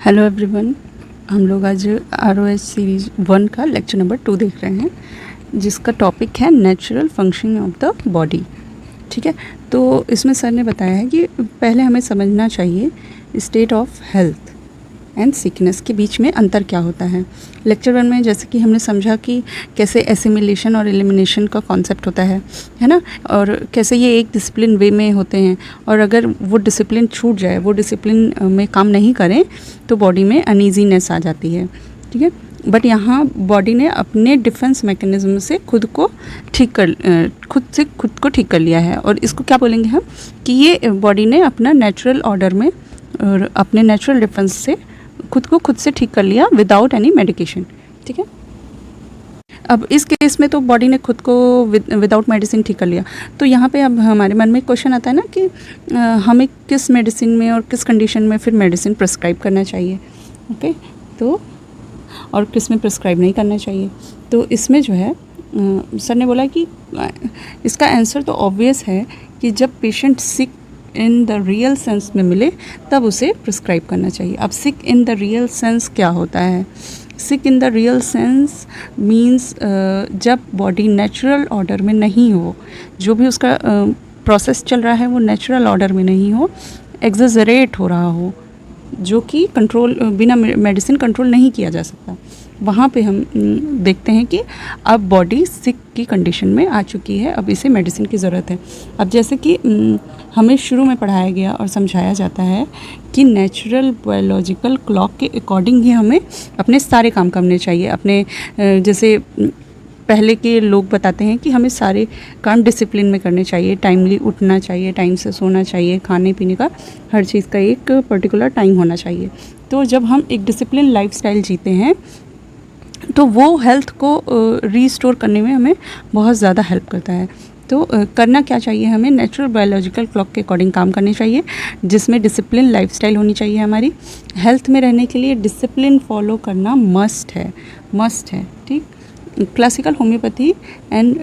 Hello everyone, हम लोग आज ROH सीरीज़ 1 का लेक्चर नंबर 2 देख रहे हैं, जिसका टॉपिक है natural functioning of the body. ठीक है, तो इसमें सर ने बताया है कि पहले हमें समझना चाहिए state of health and sickness के बीच में अंतर क्या होता है। लेक्चर 1 में जैसे कि हमने समझा कि कैसे एसिमिलेशन और एलिमिनेशन का कॉन्सेप्ट होता है ना, और कैसे ये एक डिसिप्लिन वे में होते हैं, और अगर वो डिसिप्लिन छूट जाए, वो डिसिप्लिन में काम नहीं करें, तो बॉडी में अनईजीनेस आ जाती है। ठीक है, बट यहाँ बॉडी ने अपने डिफेंस मैकेनिज्म से खुद को ठीक कर लिया है, और इसको क्या बोलेंगे हम कि ये बॉडी ने अपना नेचुरल ऑर्डर में और अपने नेचुरल डिफेंस से खुद से ठीक कर लिया विदाउट एनी मेडिकेशन। ठीक है, अब इस केस में तो बॉडी ने खुद को विदाउट मेडिसिन ठीक कर लिया, तो यहाँ पे अब हमारे मन में क्वेश्चन आता है ना कि हमें किस मेडिसिन में और किस कंडीशन में फिर मेडिसिन प्रिस्क्राइब करना चाहिए। ओके, तो और किस में प्रिस्क्राइब नहीं करना चाहिए। तो इसमें जो है सर ने बोला कि इसका आंसर तो ऑब्वियस है कि जब patient sick in the real sense में मिले तब उसे प्रिस्क्राइब करना चाहिए। अब sick in the real sense क्या होता है? Sick in the real sense means जब बॉडी नेचुरल ऑर्डर में नहीं हो, जो भी उसका प्रोसेस चल रहा है वो नेचुरल ऑर्डर में नहीं हो, एग्जैजरेट हो रहा हो, जो कि कंट्रोल बिना मेडिसिन कंट्रोल नहीं किया जा सकता। वहाँ पे हम देखते हैं कि अब बॉडी सिक की कंडीशन में आ चुकी है, अब इसे मेडिसिन की ज़रूरत है। अब जैसे कि हमें शुरू में पढ़ाया गया और समझाया जाता है कि नेचुरल बायोलॉजिकल क्लॉक के अकॉर्डिंग ही हमें अपने सारे काम करने चाहिए। अपने जैसे पहले के लोग बताते हैं कि हमें सारे काम डिसिप्लिन में करने चाहिए, टाइमली उठना चाहिए, टाइम से सोना चाहिए, खाने पीने का हर चीज़ का एक पर्टिकुलर टाइम होना चाहिए। तो जब हम एक डिसिप्लिन लाइफस्टाइल जीते हैं तो वो हेल्थ को रीस्टोर करने में हमें बहुत ज़्यादा हेल्प करता है। तो करना क्या चाहिए, हमें नेचुरल बायोलॉजिकल क्लॉक के अकॉर्डिंग काम करने चाहिए, जिसमें डिसिप्लिन लाइफस्टाइल होनी चाहिए। हमारी हेल्थ में रहने के लिए डिसिप्लिन फॉलो करना मस्ट है। ठीक, classical homeopathy and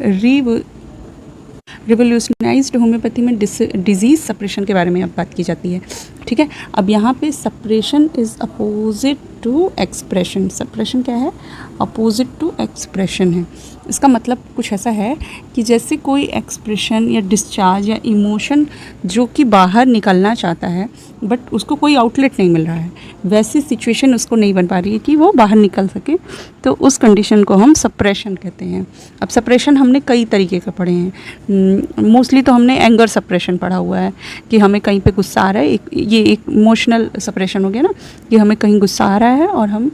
revolutionised homeopathy में डिजीज़ सप्रेशन के बारे में अब बात की जाती है। ठीक है, अब यहाँ पे suppression is opposite to expression. Suppression क्या है? अपोजिट टू एक्सप्रेशन है। इसका मतलब कुछ ऐसा है कि जैसे कोई एक्सप्रेशन या डिस्चार्ज या इमोशन जो कि बाहर निकलना चाहता है बट उसको कोई आउटलेट नहीं मिल रहा है, वैसी सिचुएशन उसको नहीं बन पा रही है कि वो बाहर निकल सके, तो उस कंडीशन को हम सप्रेशन कहते हैं। अब सप्रेशन हमने कई तरीके का पढ़े हैं। मोस्टली तो हमने एंगर सप्रेशन पढ़ा हुआ है कि हमें कहीं पे गुस्सा आ रहा है, ये एक इमोशनल सप्रेशन हो गया ना, कि हमें कहीं गुस्सा आ रहा है और हम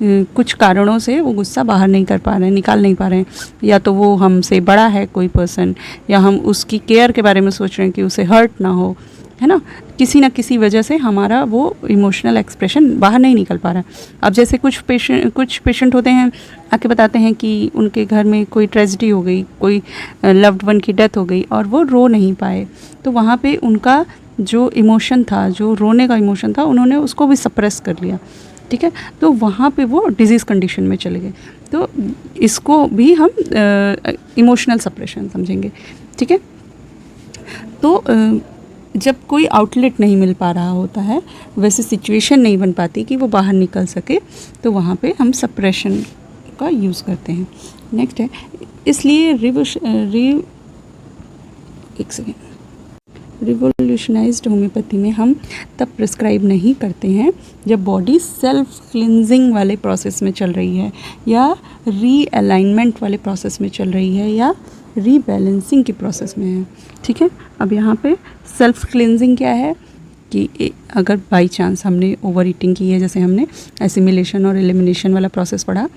कुछ कारणों से वो गुस्सा बाहर नहीं कर पा रहे हैं, निकाल नहीं पा रहे हैं, या तो वो हमसे बड़ा है कोई पर्सन, या हम उसकी केयर के बारे में सोच रहे हैं कि उसे हर्ट ना हो, है ना, किसी ना किसी वजह से हमारा वो इमोशनल एक्सप्रेशन बाहर नहीं निकल पा रहा है। अब जैसे कुछ पेशेंट होते हैं, आके बताते हैं कि उनके घर में कोई ट्रेजेडी हो गई, कोई लव्ड वन की डेथ हो गई और वो रो नहीं पाए, तो वहाँ पे उनका जो इमोशन था, जो रोने का इमोशन था, उन्होंने उसको भी सप्रेस कर लिया। ठीक है, तो वहाँ पे वो डिजीज़ कंडीशन में चले गए, तो इसको भी हम इमोशनल सप्रेशन समझेंगे। ठीक है, तो जब कोई आउटलेट नहीं मिल पा रहा होता है, वैसे सिचुएशन नहीं बन पाती कि वो बाहर निकल सके, तो वहाँ पे हम सप्रेशन का यूज़ करते हैं। नेक्स्ट है, इसलिए रिवोल्यूशनाइज्ड होम्योपैथी में हम तब प्रिस्क्राइब नहीं करते हैं जब बॉडी सेल्फ क्लिनजिंग वाले प्रोसेस में चल रही है, या रीअलाइनमेंट वाले प्रोसेस में चल रही है, या रीबैलेंसिंग की प्रोसेस में है। ठीक है, अब यहाँ पे सेल्फ क्लिनजिंग क्या है कि अगर बाई चांस हमने ओवर ईटिंग की है, जैसे हमने एसिमिलेशन और एलिमिनेशन वाला प्रोसेस पढ़ा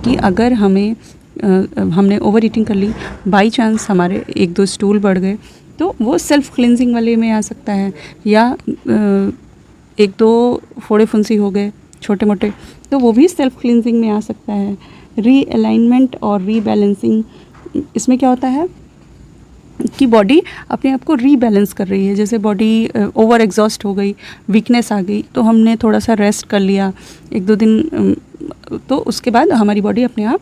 कि अगर हमने ओवर ईटिंग कर ली, बाई चांस हमारे 1-2 स्टूल बढ़ गए, तो वो सेल्फ क्लिनजिंग वाले में आ सकता है, या 1-2 फोड़े फुंसी हो गए छोटे मोटे, तो वो भी सेल्फ क्लिनजिंग में आ सकता है। रीअलाइनमेंट और रीबैलेंसिंग, इसमें क्या होता है कि बॉडी अपने आप को रीबैलेंस कर रही है। जैसे बॉडी ओवर एग्जॉस्ट हो गई, वीकनेस आ गई, तो हमने थोड़ा सा रेस्ट कर लिया 1-2 दिन, तो उसके बाद हमारी बॉडी अपने आप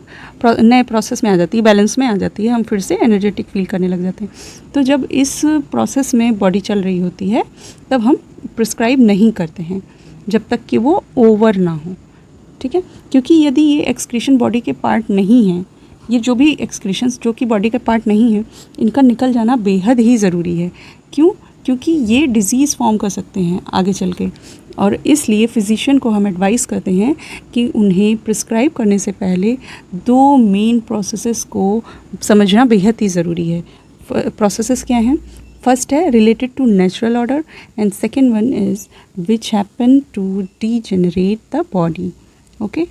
नए प्रोसेस में आ जाती है, बैलेंस में आ जाती है, हम फिर से एनर्जेटिक फील करने लग जाते हैं। तो जब इस प्रोसेस में बॉडी चल रही होती है तब हम प्रिस्क्राइब नहीं करते हैं। जब तक कि वो ओवर ना हो, ठीक है। क्योंकि यदि ये एक्सक्रीशन बॉडी के पार्ट नहीं हैं, ये जो भी एक्सक्रीशंस जो कि बॉडी के पार्ट नहीं हैं, इनका निकल जाना बेहद ही ज़रूरी है। क्यों? क्योंकि ये डिज़ीज़ फॉर्म कर सकते हैं आगे चल के, और इसलिए फिजिशियन को हम एडवाइस करते हैं कि उन्हें प्रिस्क्राइब करने से पहले 2 मेन प्रोसेसेस को समझना बेहद ही ज़रूरी है। प्रोसेसेस क्या हैं? फर्स्ट है related to natural order and second one is which happen to degenerate the body. Okay,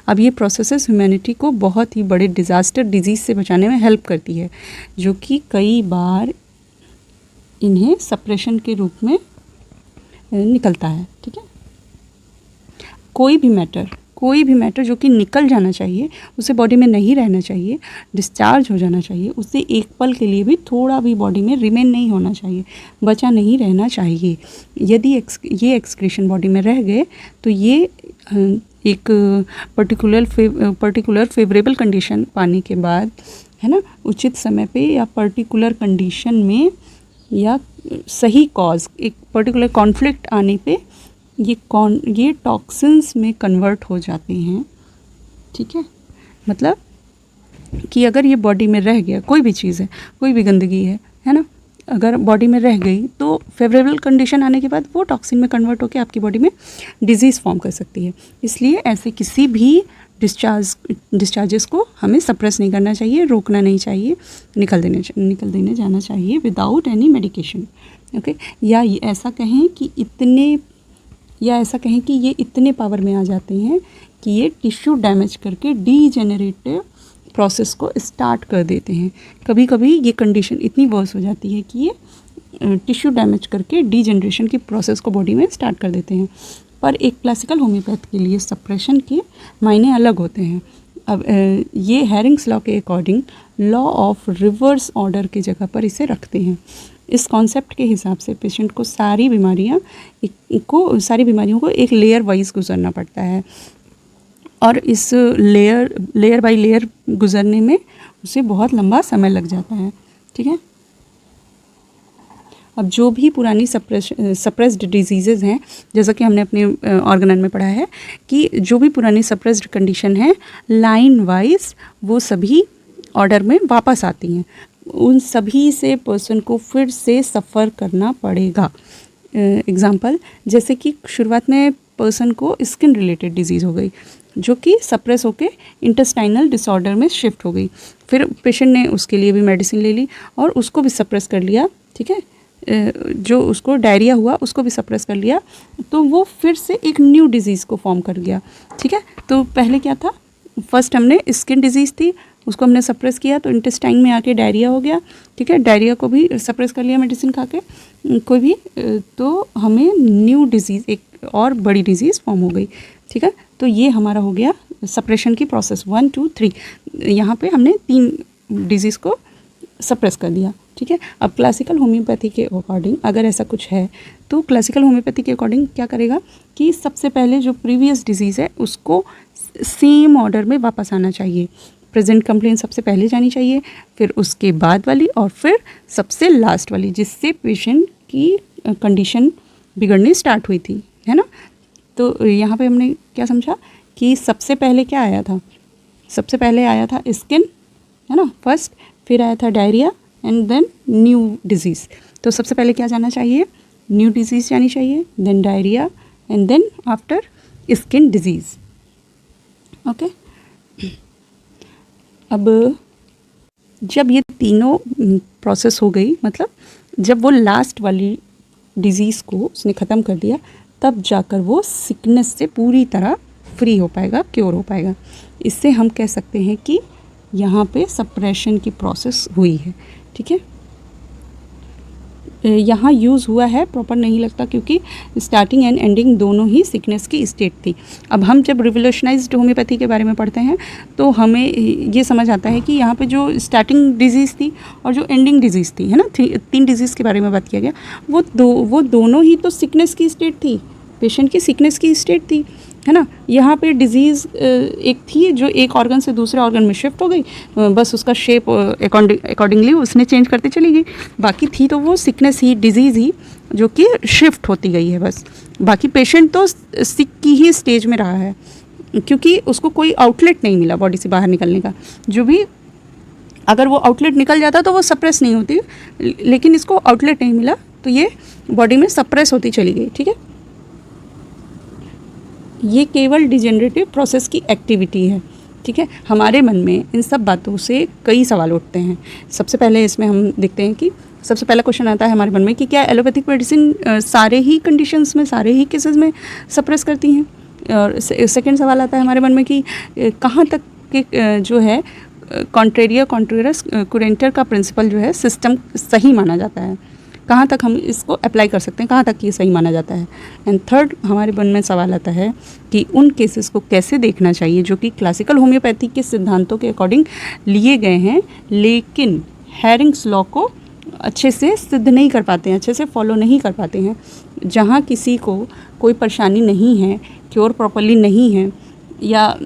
अब ये प्रोसेसेस ह्यूमैनिटी को बहुत ही बड़े डिज़ास्टर डिजीज़ से बचाने में हेल्प करती है, जो कि कई बार इन्हें सप्रेशन के रूप में निकलता है, ठीक है। कोई भी मैटर जो कि निकल जाना चाहिए, उसे बॉडी में नहीं रहना चाहिए, डिस्चार्ज हो जाना चाहिए, उससे एक पल के लिए भी थोड़ा भी बॉडी में रिमेन नहीं होना चाहिए, बचा नहीं रहना चाहिए। यदि ये एक्सक्रीशन बॉडी में रह गए तो ये एक पर्टिकुलर फेवरेबल कंडीशन पाने के बाद, है ना, उचित समय पे या पर्टिकुलर कंडीशन में या सही कॉज, एक पर्टिकुलर कॉन्फ्लिक्ट आने पे ये टॉक्सिन्स में कन्वर्ट हो जाते हैं, ठीक है। मतलब कि अगर ये बॉडी में रह गया, कोई भी चीज़ है, कोई भी गंदगी है ना, अगर बॉडी में रह गई तो फेवरेबल कंडीशन आने के बाद वो टॉक्सिन में कन्वर्ट होकर आपकी बॉडी में डिजीज़ फॉर्म कर सकती है। इसलिए ऐसे किसी भी डिस्चार्जेस को हमें सप्रेस नहीं करना चाहिए, रोकना नहीं चाहिए, निकल देने जाना चाहिए विदाउट एनी मेडिकेशन। ओके, या ऐसा कहें कि ये इतने पावर में आ जाते हैं कि ये टिश्यू डैमेज करके डीजेनरेटिव प्रोसेस को स्टार्ट कर देते हैं। कभी कभी ये कंडीशन इतनी वर्स हो जाती है कि ये टिश्यू डैमेज करके डीजनरेशन की प्रोसेस को बॉडी में स्टार्ट कर देते हैं। पर एक क्लासिकल होम्योपैथ के लिए सप्रेशन के मायने अलग होते हैं। अब ये हैरिंग्स लॉ के according law of reverse order की जगह पर इसे रखते हैं। इस कॉन्सेप्ट के हिसाब से पेशेंट को सारी बीमारियों को एक लेयर वाइज गुजरना पड़ता है, और इस लेयर बाय लेयर गुजरने में उसे बहुत लंबा समय लग जाता है, ठीक है। अब जो भी पुरानी सप्रेस्ड डिजीज़ेज़ हैं, जैसा कि हमने अपने ऑर्गेनन में पढ़ा है कि जो भी पुरानी सप्रेस्ड कंडीशन है, लाइन वाइज वो सभी ऑर्डर में वापस आती हैं। उन सभी से पर्सन को फिर से सफ़र करना पड़ेगा। एग्ज़ाम्पल, जैसे कि शुरुआत में पर्सन को स्किन रिलेटेड डिजीज़ हो गई, जो कि सप्रेस होके इंटेस्टाइनल डिसऑर्डर में शिफ्ट हो गई। फिर पेशेंट ने उसके लिए भी मेडिसिन ले ली और उसको भी सप्रेस कर लिया, ठीक है। जो उसको डायरिया हुआ उसको भी सप्रेस कर लिया, तो वो फिर से एक न्यू डिजीज़ को फॉर्म कर गया, ठीक है। तो पहले क्या था, फर्स्ट हमने स्किन डिजीज़ थी, उसको हमने सप्रेस किया तो इंटेस्टाइन में आके डायरिया हो गया, ठीक है। डायरिया को भी सप्रेस कर लिया मेडिसिन खा के कोई भी, तो हमें न्यू डिजीज़, एक और बड़ी डिजीज़ फॉर्म हो गई, ठीक है। तो ये हमारा हो गया सप्रेशन की प्रोसेस 1 2 3। यहाँ पे हमने 3 डिजीज़ को सप्रेस कर दिया, ठीक है। अब क्लासिकल होम्योपैथी के अकॉर्डिंग अगर ऐसा कुछ है तो क्लासिकल होम्योपैथी के अकॉर्डिंग क्या करेगा कि सबसे पहले जो प्रीवियस डिजीज़ है उसको सेम ऑर्डर में वापस आना चाहिए। प्रेजेंट कंप्लेन सबसे पहले जानी चाहिए, फिर उसके बाद वाली, और फिर सबसे लास्ट वाली, जिससे पेशेंट की कंडीशन बिगड़नी स्टार्ट हुई थी, है ना। तो यहाँ पे हमने क्या समझा कि सबसे पहले क्या आया था, सबसे पहले आया था स्किन, है ना, फर्स्ट, फिर आया था diarrhoea and then new disease. तो सबसे पहले क्या जाना चाहिए, न्यू डिजीज़ जानी चाहिए, then diarrhoea and then after skin disease. Okay, अब जब ये तीनों प्रोसेस हो गई, मतलब जब वो लास्ट वाली डिज़ीज़ को उसने ख़त्म कर दिया, तब जाकर वो सिकनेस से पूरी तरह फ्री हो पाएगा, क्योर हो पाएगा। इससे हम कह सकते हैं कि यहाँ पे सप्रेशन की प्रोसेस हुई है, ठीक है। यहाँ यूज़ हुआ है प्रॉपर नहीं लगता, क्योंकि स्टार्टिंग एंड एंडिंग दोनों ही सिकनेस की स्टेट थी। अब हम जब रिवोल्यूशनाइज्ड होम्योपैथी के बारे में पढ़ते हैं तो हमें ये समझ आता है कि यहाँ पे जो स्टार्टिंग डिजीज़ थी और जो एंडिंग डिजीज़ थी, है ना, 3 डिजीज़ के बारे में बात किया गया, वो दोनों ही तो सिकनेस की स्टेट थी, पेशेंट की सिकनेस की स्टेट थी, है ना। यहाँ पे डिज़ीज़ एक थी जो एक ऑर्गन से दूसरे ऑर्गन में शिफ्ट हो गई, बस उसका शेप अकॉर्डिंगली उसने चेंज करते चली गई, बाकी थी तो वो सिकनेस ही, डिज़ीज़ ही, जो कि शिफ्ट होती गई है बस। बाकी पेशेंट तो सिक की ही स्टेज में रहा है, क्योंकि उसको कोई आउटलेट नहीं मिला बॉडी से बाहर निकलने का। जो भी अगर वो आउटलेट निकल जाता तो वो सप्रेस नहीं होती, लेकिन इसको आउटलेट नहीं मिला तो ये बॉडी में सप्रेस होती चली गई। ठीक है, ये केवल डिजेनरेटिव प्रोसेस की एक्टिविटी है। ठीक है, हमारे मन में इन सब बातों से कई सवाल उठते हैं। सबसे पहले इसमें हम देखते हैं कि सबसे पहला क्वेश्चन आता है हमारे मन में कि क्या एलोपैथिक मेडिसिन सारे ही कंडीशंस में, सारे ही केसेस में सप्रेस करती हैं। और सेकंड सवाल आता है हमारे मन में कि कहाँ तक के जो है कॉन्ट्रेरिया कॉन्ट्रेरस कुरेंटर का प्रिंसिपल जो है सिस्टम सही माना जाता है, कहाँ तक हम इसको अप्लाई कर सकते हैं, कहाँ तक ये सही माना जाता है। एंड थर्ड हमारे मन में सवाल आता है कि उन केसेस को कैसे देखना चाहिए जो कि क्लासिकल होम्योपैथी के सिद्धांतों के अकॉर्डिंग लिए गए हैं, लेकिन हैरिंग्स लॉ को अच्छे से सिद्ध नहीं कर पाते हैं, अच्छे से फॉलो नहीं कर पाते हैं। जहाँ किसी को कोई परेशानी नहीं है, क्योर प्रॉपरली नहीं है, या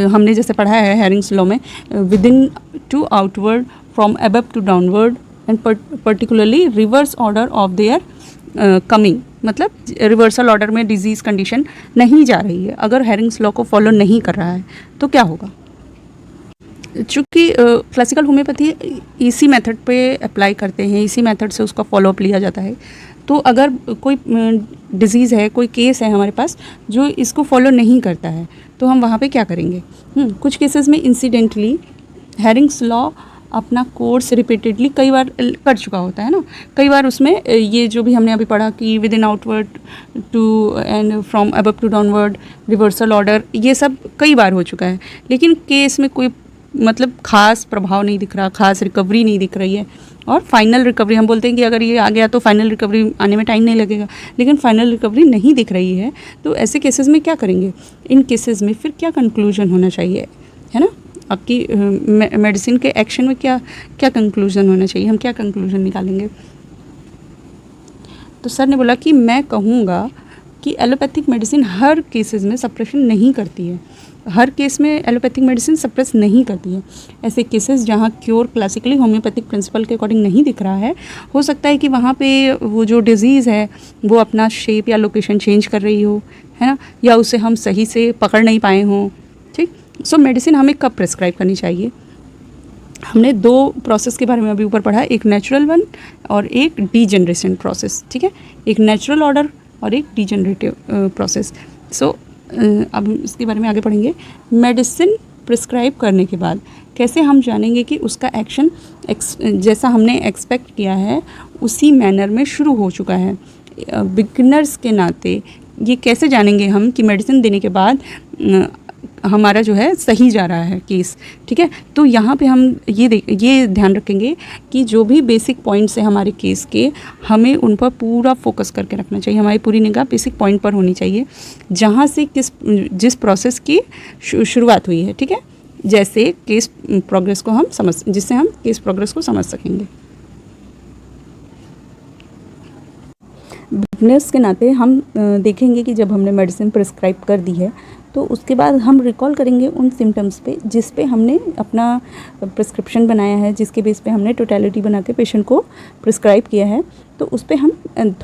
हमने जैसे पढ़ा है हैरिंग्स लॉ में within to outward from above to downward and particularly reverse order of their coming, मतलब रिवर्सल ऑर्डर में डिजीज़ कंडीशन नहीं जा रही है। अगर हैरिंग्स लॉ को फॉलो नहीं कर रहा है तो क्या होगा? चूँकि क्लासिकल होम्योपैथी इसी मेथड पे अप्लाई करते हैं, इसी मेथड से उसका फॉलोअप लिया जाता है। तो अगर कोई डिज़ीज़ है, कोई केस है हमारे पास जो इसको फॉलो नहीं करता है, तो हम वहाँ पे क्या करेंगे? कुछ केसेस में इंसिडेंटली हैरिंग्स लॉ अपना कोर्स रिपीटेडली कई बार कर चुका होता है ना। कई बार उसमें ये जो भी हमने अभी पढ़ा कि within outward to and from above to downward, reversal order, ये सब कई बार हो चुका है, लेकिन केस में कोई मतलब खास प्रभाव नहीं दिख रहा, खास रिकवरी नहीं दिख रही है। और फाइनल रिकवरी, हम बोलते हैं कि अगर ये आ गया तो फाइनल रिकवरी आने में टाइम नहीं लगेगा, लेकिन फाइनल रिकवरी नहीं दिख रही है, तो ऐसे केसेस में क्या करेंगे? इन केसेस में फिर क्या कंक्लूजन होना चाहिए, है ना? आपकी मेडिसिन के एक्शन में क्या क्या कंक्लूजन होना चाहिए, हम क्या कंक्लूजन निकालेंगे? तो सर ने बोला कि मैं कहूँगा कि एलोपैथिक मेडिसिन हर केसेस में सप्रेशन नहीं करती है, हर केस में एलोपैथिक मेडिसिन सप्रेस नहीं करती है। ऐसे केसेस जहाँ क्योर क्लासिकली होम्योपैथिक प्रिंसिपल के अकॉर्डिंग नहीं दिख रहा है, हो सकता है कि वहाँ पे वो जो डिज़ीज़ है वो अपना शेप या लोकेशन चेंज कर रही हो, है ना, या उसे हम सही से पकड़ नहीं पाए हों। ठीक, सो मेडिसिन हमें कब प्रिस्क्राइब करनी चाहिए? हमने दो प्रोसेस के बारे में अभी ऊपर पढ़ा, एक नेचुरल वन और एक डीजनरेशन प्रोसेस। ठीक है, एक नेचुरल ऑर्डर और एक डीजनरेटिव प्रोसेस। सो अब इसके बारे में आगे पढ़ेंगे। मेडिसिन प्रिस्क्राइब करने के बाद कैसे हम जानेंगे कि उसका एक्शन जैसा हमने एक्सपेक्ट किया है उसी मैनर में शुरू हो चुका है? बिगिनर्स के नाते ये कैसे जानेंगे हम कि मेडिसिन देने के बाद हमारा जो है सही जा रहा है केस? ठीक है, तो यहाँ पे हम ये ध्यान रखेंगे कि जो भी बेसिक पॉइंट्स हैं हमारे केस के, हमें उन पर पूरा फोकस करके रखना चाहिए। हमारी पूरी निगाह बेसिक पॉइंट पर होनी चाहिए, जहाँ से जिस प्रोसेस की शुरुआत हुई है। ठीक है, जैसे केस प्रोग्रेस को हम जिससे हम केस प्रोग्रेस को समझ सकेंगे। बिगनर्स के नाते हम देखेंगे कि जब हमने मेडिसिन प्रिस्क्राइब कर दी है तो उसके बाद हम रिकॉल करेंगे उन सिम्टम्स पे जिस पे हमने अपना प्रिस्क्रिप्शन बनाया है, जिसके बेस पे हमने टोटलिटी बना के पेशेंट को प्रिस्क्राइब किया है। तो उस पे हम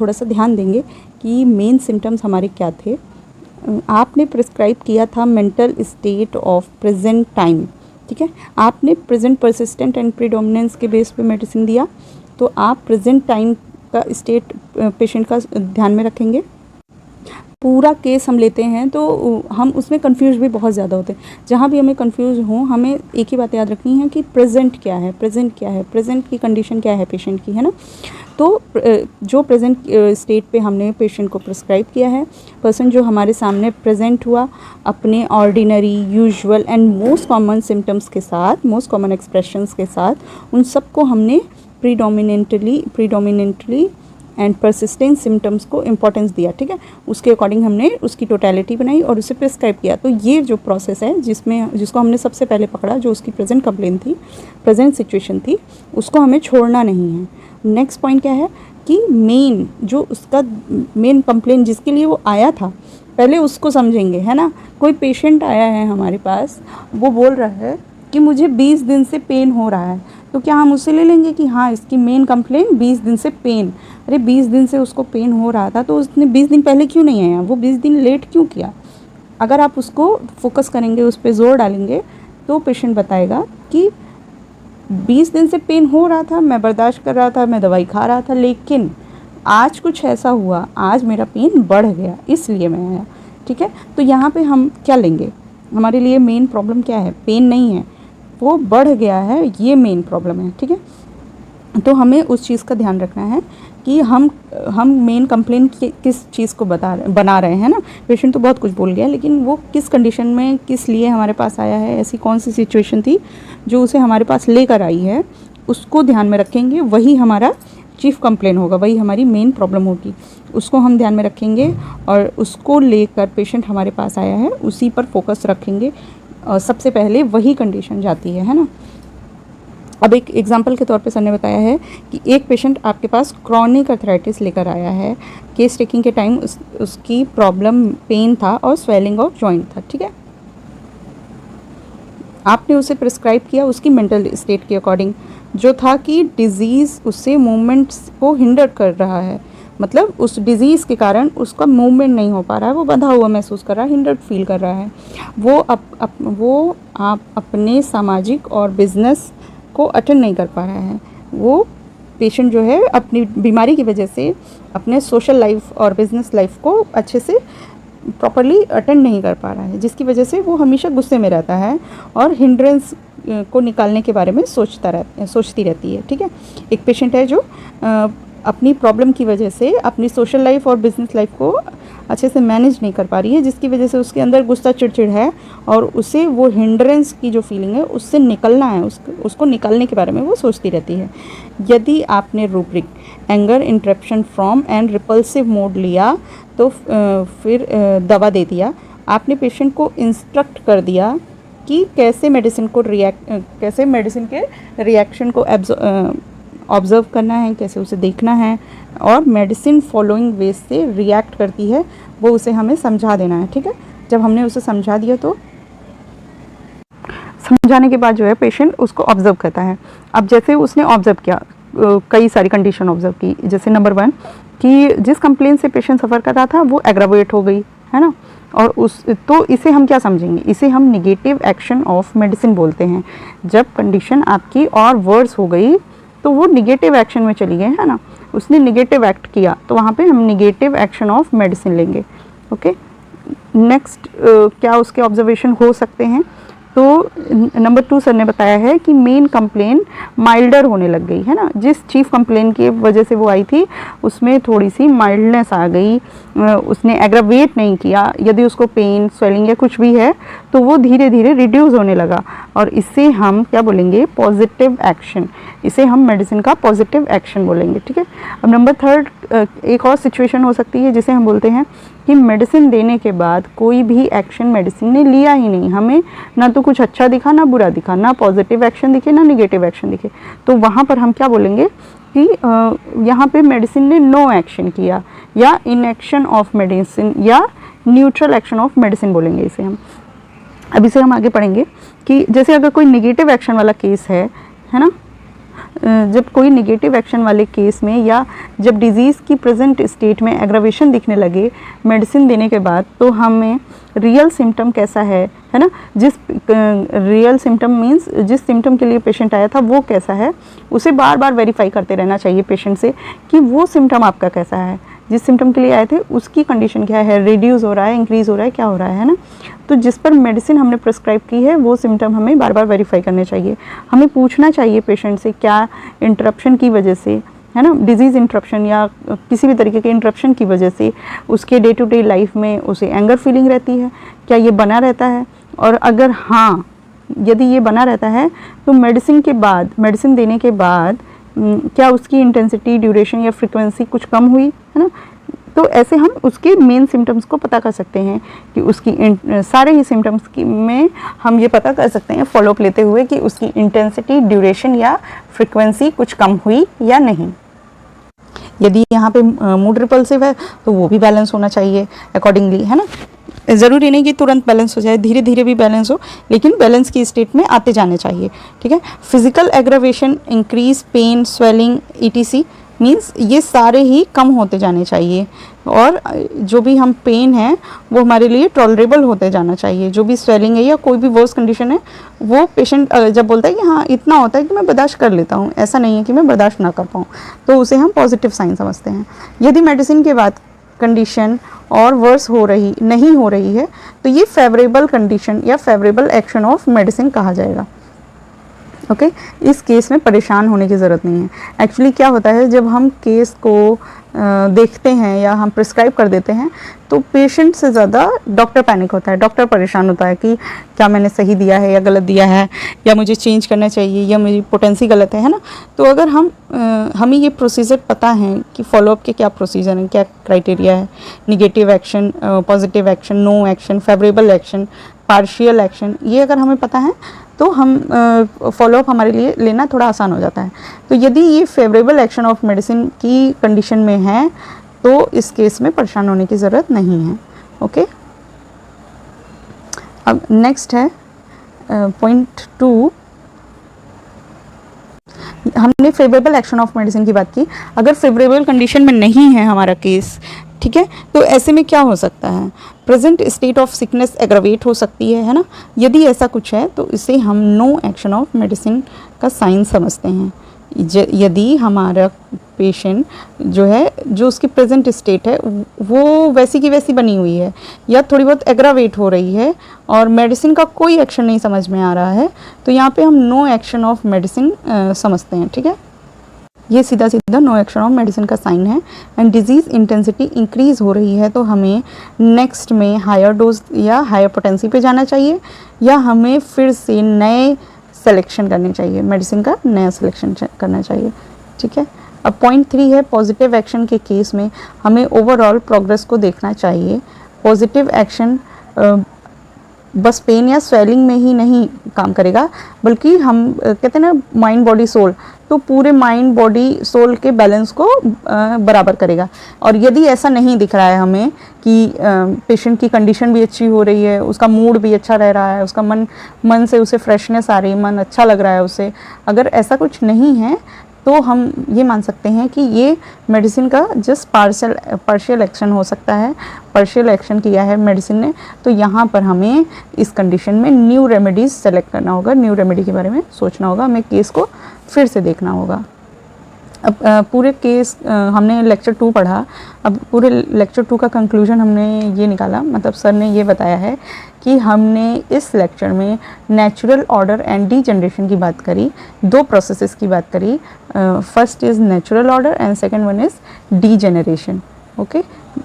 थोड़ा सा ध्यान देंगे कि मेन सिम्टम्स हमारे क्या थे। आपने प्रिस्क्राइब किया था mental state of present time. ठीक है, आपने प्रेजेंट परसिस्टेंट एंड प्रीडोमिनेंस के बेस पे मेडिसिन दिया, तो आप प्रेजेंट टाइम का स्टेट पेशेंट का ध्यान में रखेंगे। पूरा केस हम लेते हैं तो हम उसमें कंफ्यूज भी बहुत ज़्यादा होते हैं। जहाँ भी हमें कंफ्यूज हो, हमें एक ही बात याद रखनी है कि प्रेजेंट क्या है, प्रेजेंट क्या है, प्रेजेंट की कंडीशन क्या है पेशेंट की, है ना। तो जो प्रेजेंट स्टेट पे हमने पेशेंट को प्रिस्क्राइब किया है, पर्सन जो हमारे सामने प्रेजेंट हुआ अपने ordinary, usual and most common symptoms के साथ, मोस्ट कॉमन एक्सप्रेशंस के साथ, उन सबको हमने प्रीडोमिनेंटली एंड परसिस्टेंट सिम्टम्स को इम्पोर्टेंस दिया। ठीक है, उसके अकॉर्डिंग हमने उसकी टोटलिटी बनाई और उसे प्रिस्क्राइब किया। तो ये जो प्रोसेस है जिसको हमने सबसे पहले पकड़ा, जो उसकी प्रेजेंट कंप्लेन थी, प्रेजेंट सिचुएशन थी, उसको हमें छोड़ना नहीं है। नेक्स्ट पॉइंट क्या है कि जो उसका मेन कंप्लेन जिसके लिए वो आया था, पहले उसको समझेंगे, है ना। कोई पेशेंट आया है हमारे पास, वो बोल रहा है कि मुझे 20 दिन से पेन हो रहा है, तो क्या हम उससे ले लेंगे कि हाँ इसकी मेन कंप्लेंट 20 दिन से पेन। अरे 20 दिन से उसको पेन हो रहा था तो उसने 20 दिन पहले क्यों नहीं आया, वो 20 दिन लेट क्यों किया। अगर आप उसको फोकस करेंगे, उस पर ज़ोर डालेंगे, तो पेशेंट बताएगा कि 20 दिन से पेन हो रहा था, मैं बर्दाश्त कर रहा था, मैं दवाई खा रहा था, लेकिन आज कुछ ऐसा हुआ, आज मेरा पेन बढ़ गया, इसलिए मैं आया। ठीक है, तो यहाँ पे हम क्या लेंगे, हमारे लिए मेन प्रॉब्लम क्या है, पेन नहीं है, वो बढ़ गया है, ये मेन प्रॉब्लम है। ठीक है, तो हमें उस चीज़ का ध्यान रखना है कि हम मेन कंप्लेंट किस चीज़ को बना रहे हैं ना। पेशेंट तो बहुत कुछ बोल गया, लेकिन वो किस कंडीशन में किस लिए हमारे पास आया है, ऐसी कौन सी सिचुएशन थी जो उसे हमारे पास लेकर आई है, उसको ध्यान में रखेंगे। वही हमारा चीफ कंप्लेन होगा, वही हमारी मेन प्रॉब्लम होगी, उसको हम ध्यान में रखेंगे और उसको लेकर पेशेंट हमारे पास आया है उसी पर फोकस रखेंगे। सबसे पहले वही कंडीशन जाती है ना। अब एक एग्जांपल के तौर पे सर ने बताया है कि एक पेशेंट आपके पास क्रॉनिक अर्थराइटिस लेकर आया है। केस टेकिंग के टाइम उसकी प्रॉब्लम पेन था और स्वेलिंग ऑफ जॉइंट था। ठीक है, आपने उसे प्रिस्क्राइब किया उसकी मेंटल स्टेट के अकॉर्डिंग, जो था कि डिज़ीज़ उससे मूवमेंट्स को हिंडर कर रहा है, मतलब उस डिज़ीज़ के कारण उसका मूवमेंट नहीं हो पा रहा है, वो बंधा हुआ महसूस कर रहा है, हिंडर्ड फील कर रहा है। वो आप अपने सामाजिक और बिजनेस को अटेंड नहीं कर पा रहा है। वो पेशेंट जो है अपनी बीमारी की वजह से अपने सोशल लाइफ और बिजनेस लाइफ को अच्छे से प्रॉपरली अटेंड नहीं कर पा रहा है, जिसकी वजह से वो हमेशा गुस्से में रहता है और हिंड्रेंस को निकालने के बारे में सोचती रहती है। ठीक है, एक पेशेंट है जो अपनी प्रॉब्लम की वजह से अपनी सोशल लाइफ और बिजनेस लाइफ को अच्छे से मैनेज नहीं कर पा रही है, जिसकी वजह से उसके अंदर गुस्सा चिड़चिड़ है और उसे वो हिंड्रेंस की जो फीलिंग है उससे निकलना है, उसको निकालने के बारे में वो सोचती रहती है। यदि आपने rubric anger interruption from and repulsive mode लिया तो फिर दवा दे दिया, आपने पेशेंट को इंस्ट्रक्ट कर दिया कि कैसे मेडिसिन के रिएक्शन को ऑब्ज़र्व करना है, कैसे उसे देखना है और मेडिसिन फॉलोइंग वेज से रिएक्ट करती है, वो उसे हमें समझा देना है। ठीक है, जब हमने उसे समझा दिया तो समझाने के बाद जो है पेशेंट उसको ऑब्ज़र्व करता है। अब जैसे उसने ऑब्ज़र्व किया, कई सारी कंडीशन ऑब्ज़र्व की, जैसे नंबर 1 कि जिस कंप्लेन से पेशेंट सफ़र कर रहा था वो एग्रावेट हो गई है ना, और तो इसे हम क्या समझेंगे, इसे हम निगेटिव एक्शन ऑफ मेडिसिन बोलते हैं। जब कंडीशन आपकी और वर्स हो गई तो वो निगेटिव एक्शन में चली गई है ना, उसने निगेटिव एक्ट किया, तो वहाँ पे हम निगेटिव एक्शन ऑफ मेडिसिन लेंगे। ओके, नेक्स्ट क्या उसके ऑब्जर्वेशन हो सकते हैं, तो नंबर 2 सर ने बताया है कि मेन कंप्लेन माइल्डर होने लग गई है ना, जिस चीफ कंप्लेन की वजह से वो आई थी उसमें थोड़ी सी माइल्डनेस आ गई, उसने एग्रावेट नहीं किया। यदि उसको पेन स्वेलिंग या कुछ भी है तो वो धीरे धीरे रिड्यूस होने लगा, और इससे हम क्या बोलेंगे, पॉजिटिव एक्शन, इसे हम मेडिसिन का पॉजिटिव एक्शन बोलेंगे। ठीक है, अब नंबर 3 एक और सिचुएशन हो सकती है जिसे हम बोलते हैं कि मेडिसिन देने के बाद कोई भी एक्शन मेडिसिन ने लिया ही नहीं, हमें ना तो कुछ अच्छा दिखा ना बुरा दिखा, ना पॉजिटिव एक्शन दिखे ना निगेटिव एक्शन दिखे, तो वहाँ पर हम क्या बोलेंगे कि यहाँ पे मेडिसिन ने नो एक्शन किया, या इनएक्शन ऑफ मेडिसिन, या न्यूट्रल एक्शन ऑफ मेडिसिन बोलेंगे इसे हम। अब इसे हम आगे पढ़ेंगे कि जैसे अगर कोई निगेटिव एक्शन वाला केस है ना, जब कोई निगेटिव एक्शन वाले केस में या जब डिज़ीज़ की प्रेजेंट स्टेट में एग्रावेशन दिखने लगे मेडिसिन देने के बाद, तो हमें रियल सिम्टम कैसा है ना, जिस रियल सिम्टम मीन्स जिस सिम्टम के लिए पेशेंट आया था वो कैसा है, उसे बार बार वेरीफाई करते रहना चाहिए पेशेंट से कि वो सिम्टम आपका कैसा है, जिस सिम्टम के लिए आए थे उसकी कंडीशन क्या है, रिड्यूस हो रहा है, इंक्रीज़ हो रहा है, क्या हो रहा है ना। तो जिस पर मेडिसिन हमने प्रिस्क्राइब की है वो सिम्टम हमें बार बार वेरीफाई करने चाहिए। हमें पूछना चाहिए पेशेंट से क्या इंटरप्शन की वजह से है ना, डिजीज़ इंटरप्शन या किसी भी तरीके के इंटरप्शन की वजह से उसके डे टू डे लाइफ में उसे एंगर फीलिंग रहती है, क्या ये बना रहता है, और अगर हाँ यदि ये बना रहता है तो मेडिसिन देने के बाद क्या उसकी इंटेंसिटी, ड्यूरेशन या फ्रीक्वेंसी कुछ कम हुई है ना। तो ऐसे हम उसके मेन सिम्टम्स को पता कर सकते हैं कि उसकी सारे ही सिम्टम्स में हम ये पता कर सकते हैं फॉलोअप लेते हुए कि उसकी इंटेंसिटी, ड्यूरेशन या फ्रीक्वेंसी कुछ कम हुई या नहीं। यदि यहाँ पे मूड रिपल्सिव है तो वो भी बैलेंस होना चाहिए अकॉर्डिंगली है ना। ज़रूरी नहीं कि तुरंत बैलेंस हो जाए, धीरे धीरे भी बैलेंस हो, लेकिन बैलेंस की स्टेट में आते जाने चाहिए, ठीक है। Physical aggravation, increase pain, swelling ETC means ये सारे ही कम होते जाने चाहिए, और जो भी हम पेन है वो हमारे लिए टॉलरेबल होते जाना चाहिए। जो भी स्वेलिंग है या कोई भी वर्स कंडीशन है, वो पेशेंट जब बोलता है कि हाँ इतना होता है कि मैं बर्दाश्त कर लेता हूँ, ऐसा नहीं है कि मैं बर्दाश्त ना कर पाऊँ, तो उसे हम पॉजिटिव साइन समझते हैं। यदि मेडिसिन के बाद कंडीशन और वर्स नहीं हो रही है, तो ये फेवरेबल कंडीशन या फेवरेबल एक्शन ऑफ मेडिसिन कहा जाएगा। ओके, इस केस में परेशान होने की ज़रूरत नहीं है। एक्चुअली क्या होता है, जब हम केस को देखते हैं या हम प्रिस्क्राइब कर देते हैं, तो पेशेंट से ज़्यादा डॉक्टर पैनिक होता है, डॉक्टर परेशान होता है कि क्या मैंने सही दिया है या गलत दिया है, या मुझे चेंज करना चाहिए, या मेरी पोटेंसी गलत है ना। तो अगर हमें ये प्रोसीजर पता है कि फॉलोअप के क्या प्रोसीजर हैं, क्या क्राइटेरिया है, negative action, positive action, no action, favourable action, partial action, ये अगर हमें पता है तो हम फॉलोअप हमारे लिए लेना थोड़ा आसान हो जाता है। तो यदि ये फेवरेबल एक्शन ऑफ मेडिसिन की कंडीशन में है, तो इस केस में परेशान होने की ज़रूरत नहीं है। ओके, अब नेक्स्ट है पॉइंट 2। हमने फेवरेबल एक्शन ऑफ मेडिसिन की बात की। अगर फेवरेबल कंडीशन में नहीं है हमारा केस, ठीक है, तो ऐसे में क्या हो सकता है, present state of sickness aggravate हो सकती है ना। यदि ऐसा कुछ है तो इसे हम नो एक्शन ऑफ मेडिसिन का साइन समझते हैं। यदि हमारा पेशेंट जो है, जो उसकी प्रेजेंट स्टेट है वो वैसी की वैसी बनी हुई है, या थोड़ी बहुत एग्रावेट हो रही है और मेडिसिन का कोई एक्शन नहीं समझ में आ रहा है, तो यहाँ पे हम नो एक्शन ऑफ मेडिसिन समझते हैं, ठीक है। ये सीधा सीधा नो एक्शन ऑफ मेडिसिन का साइन है। एंड डिजीज़ इंटेंसिटी इंक्रीज़ हो रही है, तो हमें नेक्स्ट में हायर डोज या हायर पोटेंसी पे जाना चाहिए, या हमें फिर से नए सिलेक्शन करने चाहिए, मेडिसिन का नया सिलेक्शन करना चाहिए, ठीक है। अब पॉइंट 3 है, पॉजिटिव एक्शन के केस में हमें ओवरऑल प्रोग्रेस को देखना चाहिए। पॉजिटिव एक्शन बस पेन या स्वेलिंग में ही नहीं काम करेगा, बल्कि हम कहते हैं ना माइंड बॉडी सोल, तो पूरे माइंड बॉडी सोल के बैलेंस को बराबर करेगा। और यदि ऐसा नहीं दिख रहा है हमें कि पेशेंट की कंडीशन भी अच्छी हो रही है, उसका मूड भी अच्छा रह रहा है, उसका मन से उसे फ्रेशनेस आ रही है, मन अच्छा लग रहा है उसे, अगर ऐसा कुछ नहीं है तो हम ये मान सकते हैं कि ये मेडिसिन का जस्ट पार्शियल एक्शन हो सकता है, पार्शियल एक्शन किया है मेडिसिन ने। तो यहाँ पर हमें इस कंडीशन में न्यू रेमेडीज़ सेलेक्ट करना होगा, न्यू रेमेडी के बारे में सोचना होगा, हमें केस को फिर से देखना होगा। अब पूरे केस हमने लेक्चर 2 पढ़ा, अब पूरे लेक्चर 2 का कंक्लूजन हमने ये निकाला, मतलब सर ने ये बताया है कि हमने इस लेक्चर में नेचुरल ऑर्डर एंड डीजनरेशन की बात करी, 2 प्रोसेसेस की बात करी। First is natural order and second one is degeneration. Okay,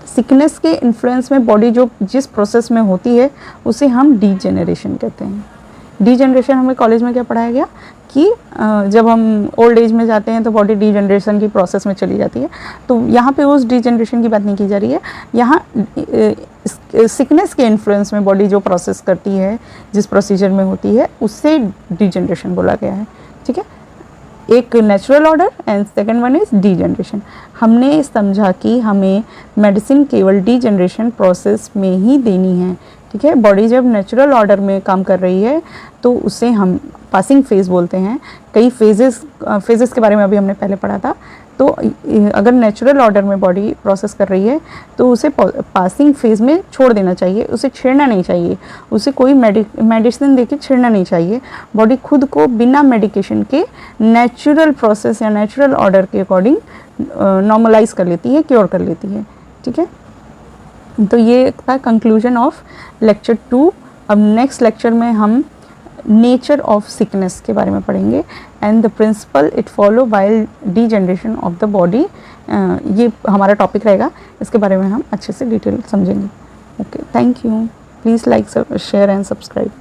sickness के इन्फ्लुएंस में बॉडी जो जिस प्रोसेस में होती है उसे हम डीजनरेशन कहते हैं। डीजनरेशन हमें कॉलेज में क्या पढ़ाया गया कि जब हम ओल्ड एज में जाते हैं तो बॉडी डीजनरेशन की प्रोसेस में चली जाती है, तो यहाँ पे उस डीजनरेशन की बात नहीं की जा रही है। यहाँ सिकनेस के इन्फ्लुएंस में बॉडी जो प्रोसेस करती है, जिस प्रोसीजर में होती है, उससे डीजनरेशन बोला गया है, ठीक है। एक natural order and second one is degeneration. हमने समझा कि हमें मेडिसिन केवल डीजनरेशन प्रोसेस में ही देनी है, ठीक है। बॉडी जब नेचुरल ऑर्डर में काम कर रही है तो उसे हम पासिंग फेज़ बोलते हैं। कई फेजेस के बारे में अभी हमने पहले पढ़ा था। तो अगर नेचुरल ऑर्डर में बॉडी प्रोसेस कर रही है तो उसे पासिंग फेज़ में छोड़ देना चाहिए, उसे छेड़ना नहीं चाहिए, उसे कोई मेडिसिन देके छेड़ना नहीं चाहिए। बॉडी खुद को बिना मेडिकेशन के नेचुरल प्रोसेस या नेचुरल ऑर्डर के अकॉर्डिंग नॉर्मलाइज कर लेती है, क्योर कर लेती है, ठीक है। तो ये था कंक्लूजन ऑफ लेक्चर 2। अब नेक्स्ट लेक्चर में हम नेचर ऑफ सिकनेस के बारे में पढ़ेंगे and the principal it follow while degeneration of the body. ये हमारा टॉपिक रहेगा, इसके बारे में हम अच्छे से डिटेल समझेंगे। Okay, thank you. Please like, share and subscribe.